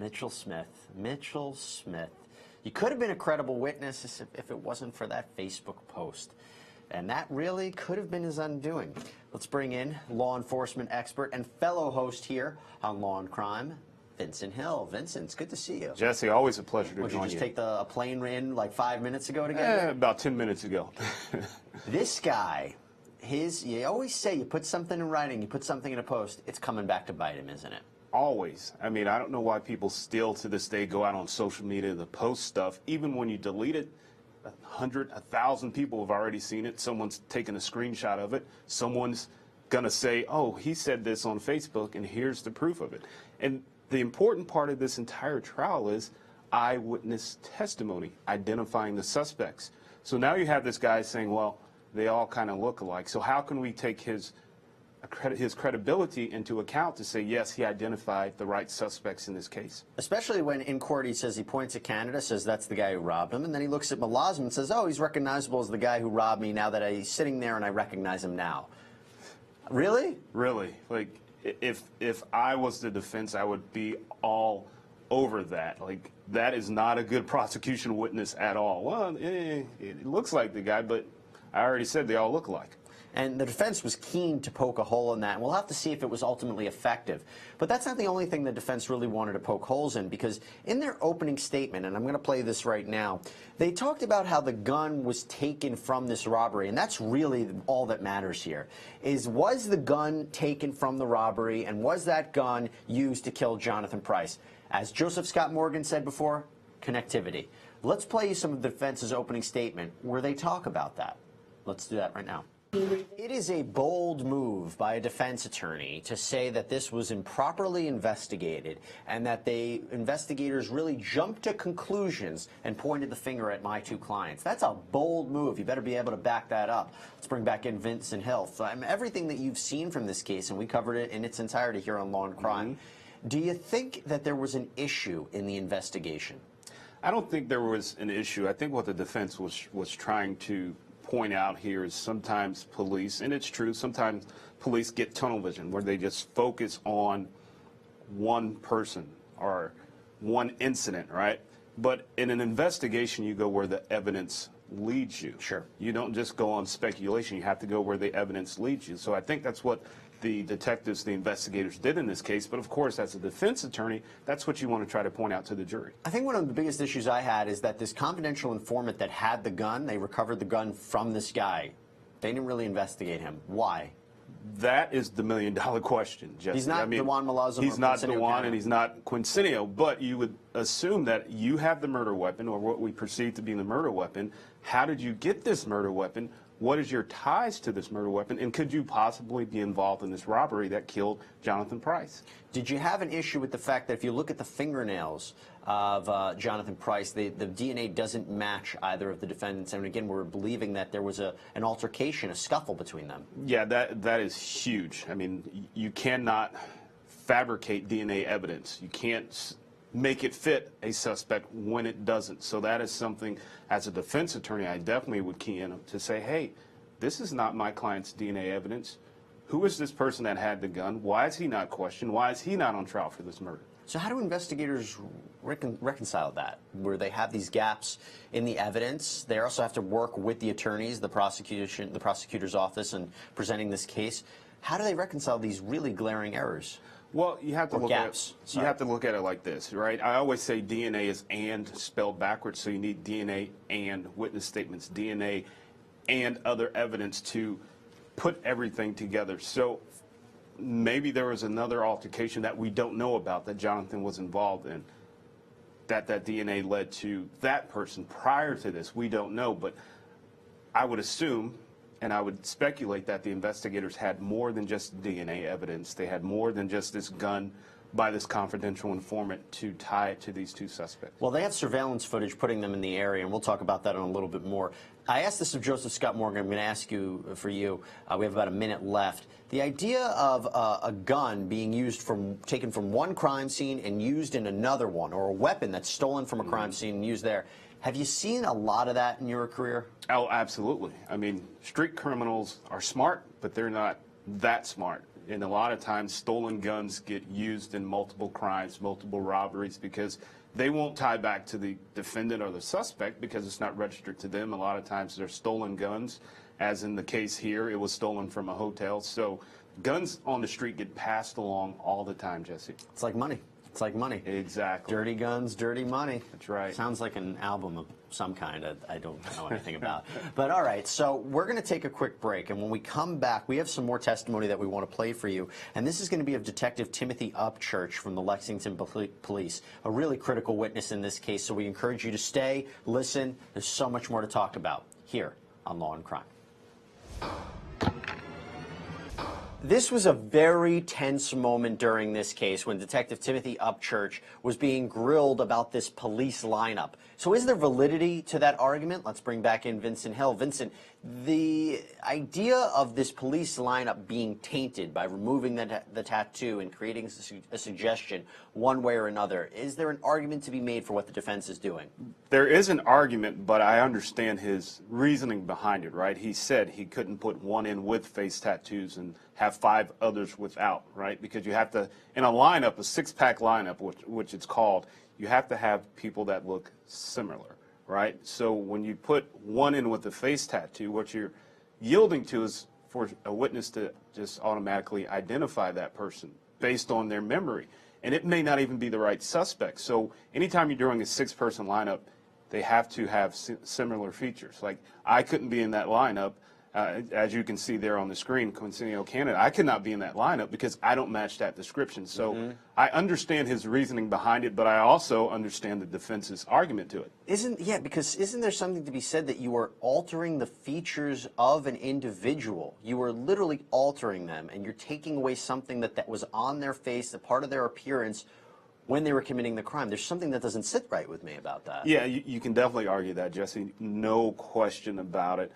Mitchell Smith. Mitchell Smith. You could have been a credible witness if it wasn't for that Facebook post. And that really could have been his undoing. Let's bring in law enforcement expert and fellow host here on Law and Crime, Vincent Hill. Vincent, it's good to see you. Jesse, always a pleasure to join you. Did you just take a plane in like 5 minutes ago to get here? About 10 minutes ago. This guy, you always say you put something in writing, you put something in a post, it's coming back to bite him, isn't it? Always. I mean, I don't know why people still to this day go out on social media to post stuff. Even when you delete it, 100, 1,000 people have already seen it. Someone's taken a screenshot of it. Someone's going to say, oh, he said this on Facebook, and here's the proof of it. And the important part of this entire trial is eyewitness testimony, identifying the suspects. So now you have this guy saying, well, they all kind of look alike. So how can we take his credibility into account to say, yes, he identified the right suspects in this case? Especially when in court he says he points at Canada, says that's the guy who robbed him, and then he looks at Malazim and says, oh, he's recognizable as the guy who robbed me now that he's sitting there and I recognize him now. Really? Really. Like, if I was the defense, I would be all over that. Like, that is not a good prosecution witness at all. Well, it looks like the guy, but I already said they all look alike. And the defense was keen to poke a hole in that. And we'll have to see if it was ultimately effective. But that's not the only thing the defense really wanted to poke holes in, because in their opening statement, and I'm going to play this right now, they talked about how the gun was taken from this robbery. And that's really all that matters here, is was the gun taken from the robbery, and was that gun used to kill Jonathan Price? As Joseph Scott Morgan said before, connectivity. Let's play you some of the defense's opening statement where they talk about that. Let's do that right now. It is a bold move by a defense attorney to say that this was improperly investigated and that investigators really jumped to conclusions and pointed the finger at my two clients. That's a bold move. You better be able to back that up. Let's bring back in Vincent Hill. Everything that you've seen from this case, and we covered it in its entirety here on Law and Crime, do you think that there was an issue in the investigation? I don't think there was an issue. I think what the defense was trying to point out here is sometimes police, and it's true, sometimes police get tunnel vision where they just focus on one person or one incident, right? But in an investigation, you go where the evidence leads you. Sure. You don't just go on speculation. You have to go where the evidence leads you. So I think that's what the detectives, the investigators did in this case. But of course, as a defense attorney, that's what you want to try to point out to the jury. I think one of the biggest issues I had is that this confidential informant that had the gun, they recovered the gun from this guy. They didn't really investigate him. Why? That is the million-dollar question, Jesse. He's not the Juan Malazzo. He's not the Juan, and he's not Quincinio, but you would assume that you have the murder weapon, or what we perceive to be the murder weapon. How did you get this murder weapon? What is your ties to this murder weapon? And could you possibly be involved in this robbery that killed Jonathan Price? Did you have an issue with the fact that if you look at the fingernails of Jonathan Price, the DNA doesn't match either of the defendants? And again, we're believing that there was an altercation, a scuffle between them. Yeah, that is huge. I mean, you cannot fabricate DNA evidence. You can't make it fit a suspect when it doesn't. So that is something, as a defense attorney, I definitely would key in to say, hey, this is not my client's DNA evidence. Who is this person that had the gun? Why is he not questioned? Why is he not on trial for this murder? So how do investigators reconcile that, where they have these gaps in the evidence? They also have to work with the attorneys, the prosecutor's office, and presenting this case. How do they reconcile these really glaring errors? Well, you have to look at it like this, right? I always say DNA is "and" spelled backwards, so you need DNA and witness statements, DNA and other evidence to put everything together. So maybe there was another altercation that we don't know about that Jonathan was involved in, that DNA led to that person prior to this. We don't know, but I would assume, and I would speculate, that the investigators had more than just DNA evidence. They had more than just this gun by this confidential informant to tie it to these two suspects. Well, they have surveillance footage putting them in the area, and we'll talk about that in a little bit more. I asked this of Joseph Scott Morgan. I'm going to ask you for you. We have about a minute left. The idea of a gun being taken from one crime scene and used in another one, or a weapon that's stolen from a crime scene and used there. Have you seen a lot of that in your career? Oh, absolutely. I mean, street criminals are smart, but they're not that smart. And a lot of times stolen guns get used in multiple crimes, multiple robberies, because they won't tie back to the defendant or the suspect because it's not registered to them. A lot of times they're stolen guns, as in the case here, it was stolen from a hotel. So guns on the street get passed along all the time, Jesse. It's like money. It's like money. Exactly. Dirty guns, dirty money. That's right. Sounds like an album of some kind I don't know anything about. But all right, so we're going to take a quick break. And when we come back, we have some more testimony that we want to play for you. And this is going to be of Detective Timothy Upchurch from the Lexington Police, a really critical witness in this case. So we encourage you to stay, listen. There's so much more to talk about here on Law and Crime. This was a very tense moment during this case when Detective Timothy Upchurch was being grilled about this police lineup. So is there validity to that argument? Let's bring back in Vincent Hill. Vincent, the idea of this police lineup being tainted by removing the tattoo and creating a suggestion one way or another, is there an argument to be made for what the defense is doing? There is an argument, but I understand his reasoning behind it, right? He said he couldn't put one in with face tattoos and have 5 others without, right? Because you have to, in a lineup, a 6-pack lineup, which it's called, you have to have people that look similar, right? So when you put one in with a face tattoo, what you're yielding to is for a witness to just automatically identify that person based on their memory. And it may not even be the right suspect. So anytime you're doing a 6-person lineup, they have to have similar features. Like, I couldn't be in that lineup. As you can see there on the screen, Quincinio Canada, I could not be in that lineup because I don't match that description. So I understand his reasoning behind it, but I also understand the defense's argument to it. Because isn't there something to be said that you are altering the features of an individual? You are literally altering them, and you're taking away something that was on their face, the part of their appearance when they were committing the crime. There's something that doesn't sit right with me about that. Yeah, you can definitely argue that, Jesse. No question about it.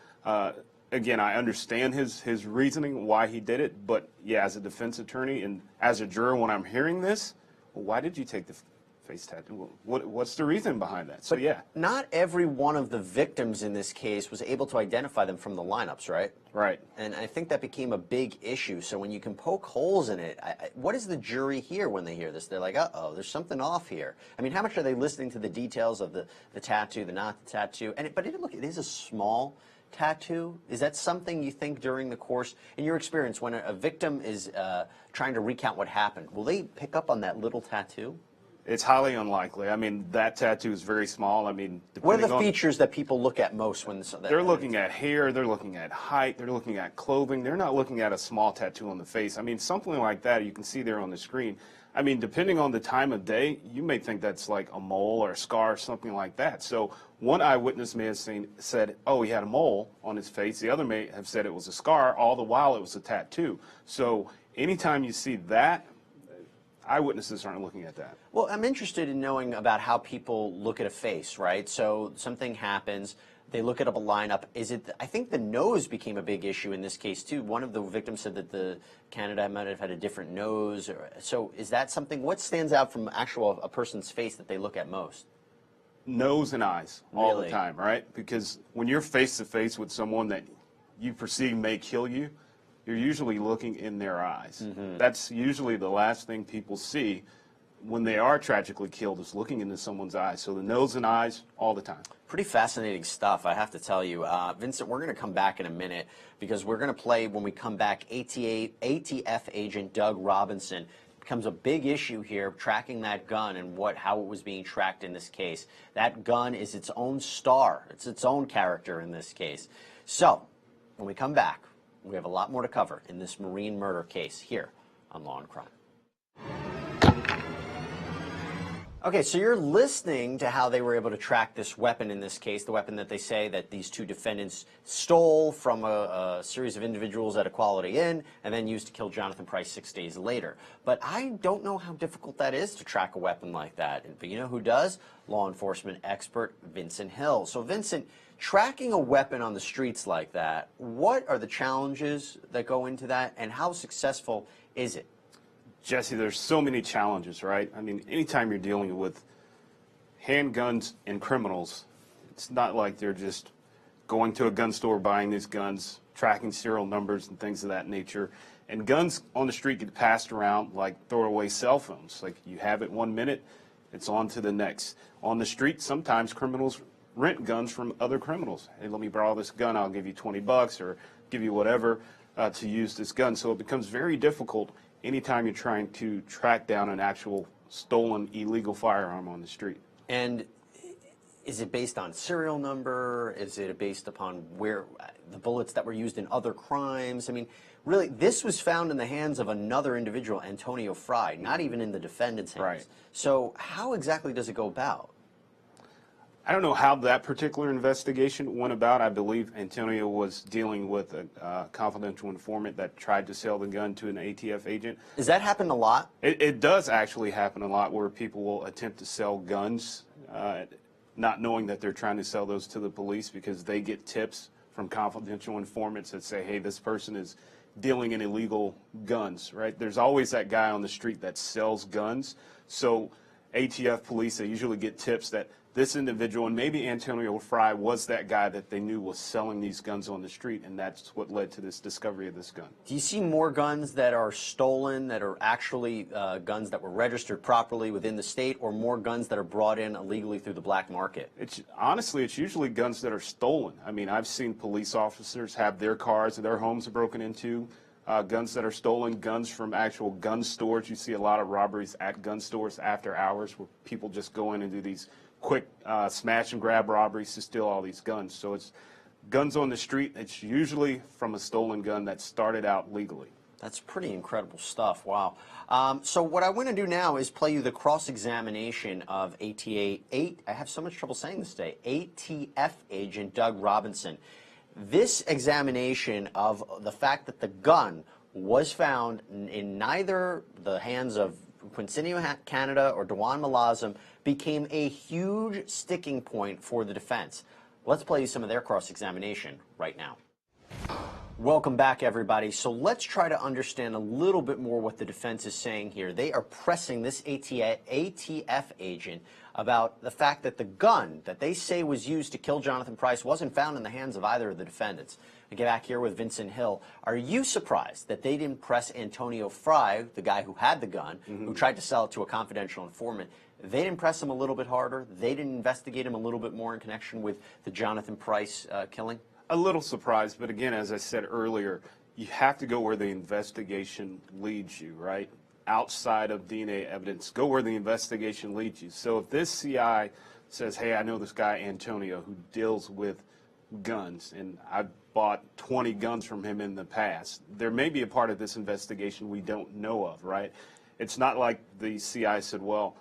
Again, I understand his reasoning, why he did it, but yeah, as a defense attorney and as a juror, when I'm hearing this, well, why did you take the face tattoo? What's the reason behind that? So yeah. Not every one of the victims in this case was able to identify them from the lineups, right? Right. And I think that became a big issue. So when you can poke holes in it, what does the jury hear when they hear this? They're like, uh-oh, there's something off here. I mean, how much are they listening to the details of the tattoo, the not the tattoo? But it is a small tattoo. Is that something you think during the course, in your experience, when a victim is trying to recount what happened, will they pick up on that little tattoo? It's highly unlikely. I mean, that tattoo is very small. I mean, what are the features that people look at most when they're looking at hair, they're looking at height, they're looking at clothing. They're not looking at a small tattoo on the face. I mean, something like that you can see there on the screen. I mean, depending on the time of day, you may think that's like a mole or a scar or something like that. So one eyewitness may have said, oh, he had a mole on his face. The other may have said it was a scar, all the while it was a tattoo. So anytime you see that, eyewitnesses aren't looking at that. Well, I'm interested in knowing about how people look at a face, right? So something happens, they look at a lineup. I think the nose became a big issue in this case too. One of the victims said that the Canada might have had a different nose. So is that something, what stands out from a person's face that they look at most? Nose and eyes all the time, right? Because when you're face to face with someone that you perceive may kill you, you're usually looking in their eyes. That's usually the last thing people see when they are tragically killed, is looking into someone's eyes. So the nose and eyes all the time. Pretty fascinating stuff, I have to tell you. Vincent, we're going to come back in a minute because we're going to play, when we come back, ATF agent Doug Robinson. Becomes a big issue here, tracking that gun and how it was being tracked in this case. That gun is its own star. It's its own character in this case. So, when we come back, we have a lot more to cover in this Marine murder case here on Law and Crime. Okay, so you're listening to how they were able to track this weapon in this case, the weapon that they say that these two defendants stole from a series of individuals at a Quality Inn and then used to kill Jonathan Price 6 days later. But I don't know how difficult that is to track a weapon like that. But you know who does? Law enforcement expert Vincent Hill. So Vincent, tracking a weapon on the streets like that, what are the challenges that go into that, and how successful is it? Jesse, there's so many challenges, right? I mean, anytime you're dealing with handguns and criminals, it's not like they're just going to a gun store, buying these guns, tracking serial numbers and things of that nature. And guns on the street get passed around like throwaway cell phones. Like you have it 1 minute, it's on to the next. On the street, sometimes criminals rent guns from other criminals. Hey, let me borrow this gun, I'll give you 20 bucks or give you whatever to use this gun. So it becomes very difficult anytime you're trying to track down an actual stolen illegal firearm on the street. And is it based on serial number? Is it based upon where the bullets that were used in other crimes? I mean, really, this was found in the hands of another individual, Antonio Fry, not even in the defendant's hands. Right. So how exactly does it go about? I don't know how that particular investigation went about. I believe Antonio was dealing with a confidential informant that tried to sell the gun to an ATF agent. Does that happen a lot? It does actually happen a lot where people will attempt to sell guns, not knowing that they're trying to sell those to the police because they get tips from confidential informants that say, hey, this person is dealing in illegal guns, right? There's always that guy on the street that sells guns. So ATF police, they usually get tips that this individual, and maybe Antonio Fry was that guy that they knew was selling these guns on the street, and that's what led to this discovery of this gun. Do you see more guns that are stolen that are actually guns that were registered properly within the state, or more guns that are brought in illegally through the black market? Honestly, it's usually guns that are stolen. I mean, I've seen police officers have their cars and their homes broken into, guns that are stolen, guns from actual gun stores. You see a lot of robberies at gun stores after hours where people just go in and do these quick smash and grab robberies to steal all these guns. So it's guns on the street. It's usually from a stolen gun that started out legally. That's pretty incredible stuff. Wow. So what I want to do now is play you the cross-examination of I have so much trouble saying this today, ATF agent Doug Robinson. This examination of the fact that the gun was found in neither the hands of Quincinio Canada or Dewan Malazim became a huge sticking point for the defense. Let's play you some of their cross-examination right now. Welcome back, everybody. So let's try to understand a little bit more what the defense is saying here. They are pressing this ATF agent about the fact that the gun that they say was used to kill Jonathan Price wasn't found in the hands of either of the defendants. I get back here with Vincent Hill. Are you surprised that they didn't press Antonio Fry, the guy who had the gun, who tried to sell it to a confidential informant? They didn't press him a little bit harder? They didn't investigate him a little bit more in connection with the Jonathan Price killing? A little surprised, but again, as I said earlier, you have to go where the investigation leads you, right? Outside of DNA evidence, go where the investigation leads you. So if this CI says, hey, I know this guy Antonio who deals with guns, and I've bought 20 guns from him in the past, there may be a part of this investigation we don't know of, right? It's not like the CI said, well,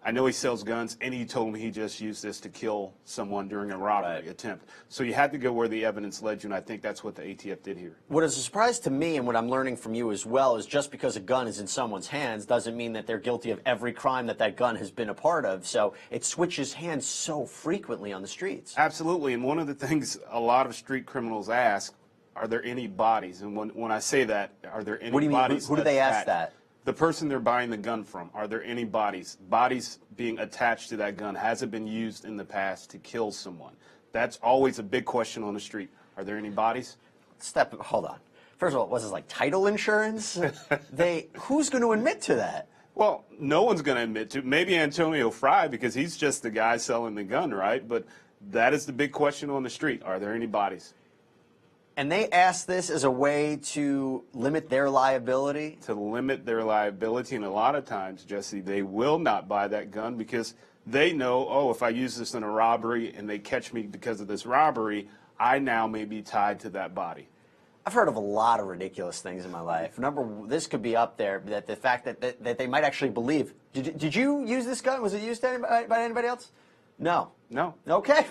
I know he sells guns, and he told me he just used this to kill someone during a robbery attempt. So you had to go where the evidence led you, and I think that's what the ATF did here. What is a surprise to me, and what I'm learning from you as well, is just because a gun is in someone's hands doesn't mean that they're guilty of every crime that that gun has been a part of. So it switches hands so frequently on the streets. Absolutely, and one of the things a lot of street criminals ask, are there any bodies? And when I say that, are there any bodies? Who do they ask that? The person they're buying the gun from, are there any bodies? Bodies being attached to that gun, has it been used in the past to kill someone? That's always a big question on the street. Are there any bodies? Hold on. First of all, was this like title insurance? Who's going to admit to that? Well, no one's going to admit to it. Maybe Antonio Fry, because he's just the guy selling the gun, right? But that is the big question on the street. Are there any bodies? And they asked this as a way to limit their liability? To limit their liability, and a lot of times, Jesse, they will not buy that gun because they know, oh, if I use this in a robbery and they catch me because of this robbery, I now may be tied to that body. I've heard of a lot of ridiculous things in my life. This could be up there, that the fact that they might actually believe. Did you use this gun? Was it used by anybody else? No. No. Okay.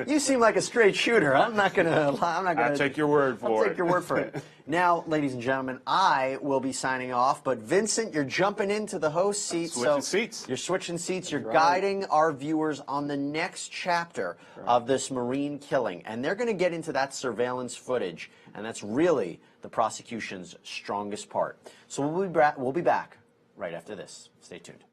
You seem like a straight shooter. I'm not gonna. I'll take your word for it. I'll take your word for it. Now, ladies and gentlemen, I will be signing off. But Vincent, you're jumping into the host seat. Switching seats. You're switching seats. You're guiding our viewers on the next chapter of this Marine killing, and they're going to get into that surveillance footage, and that's really the prosecution's strongest part. So we'll be back right after this. Stay tuned.